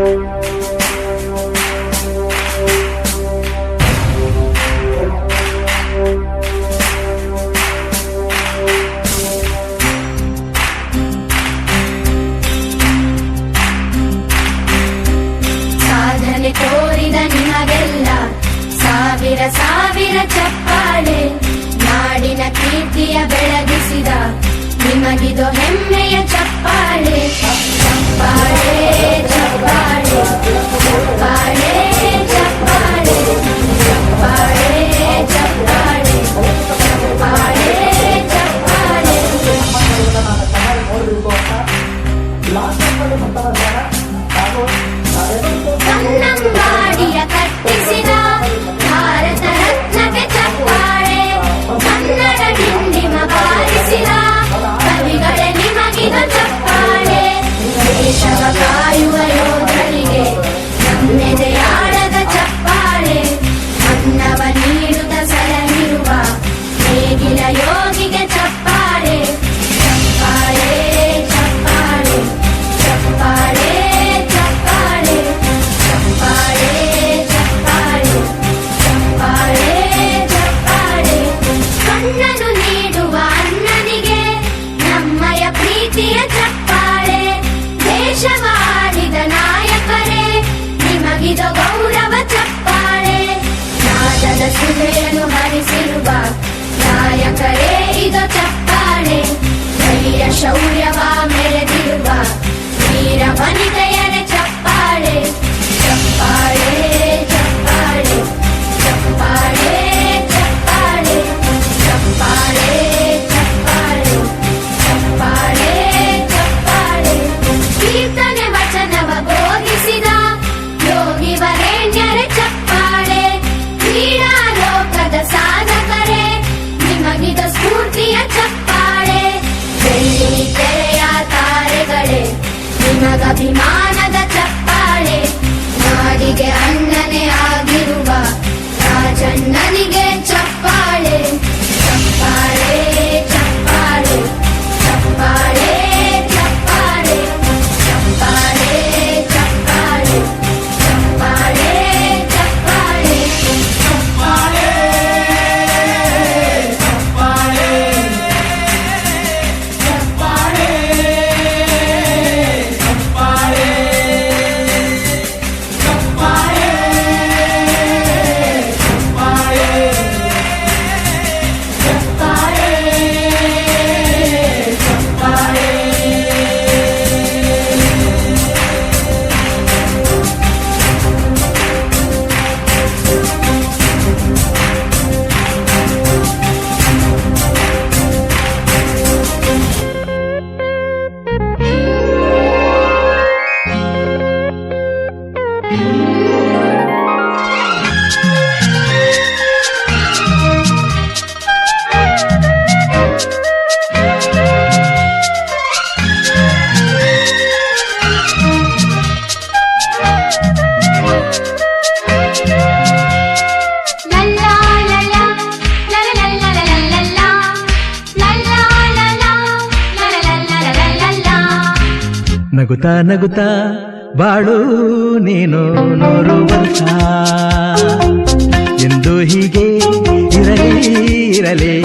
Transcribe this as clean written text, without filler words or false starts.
ಸಾಧನೆ ತೋರಿದ ನಿಮಗೆಲ್ಲ ಸಾವಿರ ಸಾವಿರ ಚಪ್ಪಾಳೆ. ನಾಡಿನ ಕೀರ್ತಿಯ ಬೆಳಗಿಸಿದ ನಿಮಗಿದು ಹೆಮ್ಮೆಯ ಚಪ್ಪಾಳೆ. ಚಪ್ಪಾಳೆ ಚಪ್ಪಾಳೆ ಚಪ್ಪಾಳೆ ಚಪ್ಪಾಳೆ ಚಪ್ಪಾಳೆ ಚಪ್ಪಾಳೆ ಚಪ್ಪಾಳೆ ಚಪ್ಪಾಳೆ. ಕನ್ನಂಬಾಡಿಯ ಕಟ್ಟಿಸಿದ ಭಾರತ ರತ್ನಕ್ಕೆ ಚಪ್ಪಾಳೆ. ಕನ್ನಡ ಡಿಂಡಿಮ ಬಾರಿಸಿದ ಕವಿಗಳೇ ನಿಮಗಿದು ಚಪ್ಪಾಳೆ. ದೇಶವ ಕಾಯುವ ಯೋಧರಿಗೆ ನಮ್ಮೆದೆಯಾಳದ ಚಪ್ಪಾಳೆ. ಅನ್ನವ ನೀಡುತ್ತ ಸಲಹಿರುವ ನೇಗಿಲ ಯೋಗಿಗೆ ಚಪ್ಪಾಳೆ. ಚಪ್ಪಾಳೆ ಚಪ್ಪಾಳೆ ಚಪ್ಪಾಳೆ ಚಪ್ಪಾಳೆ ಚಪ್ಪಾಳೆ ಚಪ್ಪಾಳೆ ಚಪ್ಪಾಳೆ ಚಪ್ಪಾಳೆ. ಕಣ್ಣನು ನೀಡುವ ಅಣ್ಣನಿಗೆ ನಮ್ಮಯ ಪ್ರೀತಿಯ ಚಪ್ಪಾಳೆ. ದೇಶವಾಡಿದ ನಾಯಕರೇ ನಿಮಗಿದು ಗೌರವ ಚಪ್ಪಾಳೆ. ನಾದದ ಸುಧೆಯನ್ನು ಹರಿಸಿರುವ ನಾಯಕರೇ ಇದು ಚಪ್ಪಾಳೆ. ಧೈರ್ಯ ಶೌರ್ಯವ ಮೆರೆದಿರುವ ವೀರ ವನಿತೆಯರೇ ಚಪ್ಪಾಳೆ. ಚಪ್ಪಾಳೆ ಚಪ್ಪಾಳೆ ಚಪ್ಪಾಳೆ ಚಪ್ಪಾಳೆ ಚಪ್ಪಾಳೆ ಚಪ್ಪಾಳೆ ಚಪ್ಪಾಳೆ ಚಪ್ಪಾಳೆ. ಕೀರ್ತನೆ ವಚನವ ಬೋಧಿಸಿದ ಯೋಗಿ ವರೇಣ್ಯರೇ ಚಪ್ಪಾಳೆ. ಕ್ರೀಡಾ ಲೋಕದ ಸಾಧಕರೇ ನಿಮಗಿದ ಸ್ಫೂರ್ತಿಯ ಚಪ್ಪಾಳೆ. ಬೆಳ್ಳಿ ತೆರೆಯ ತಾರೆಗಳೇ ನಿಮಗಭಿಮಾನದ ಚಪ್ಪಾಳೆ. ನಾಡಿಗೆ ಅಣ್ಣನೇ ಆಗಿರುವ ರಾಜಣ್ಣನಿಗೆ ಚಪ್ಪಾಳೆ. ಚಪ್ಪಾಳೆ ಚಪ್ಪಾಳೆ ಚಪ್ಪಾಳೆ ಚಪ್ಪಾಳೆ ಚಪ್ಪಾಳೆ ಚಪ್ಪಾಳೆ ಚಪ್ಪಾಳೆ ಚಪ್ಪಾಳೆ ಚಪ್ಪಾಳೆ ನಗುತ್ತಾ ನಗುತ್ತಾ ಬಾಳು ನೀನು 100 ವರ್ಷ ಎಂದು ಹೀಗೆ ಇರಲಿ ಇರಲಿ.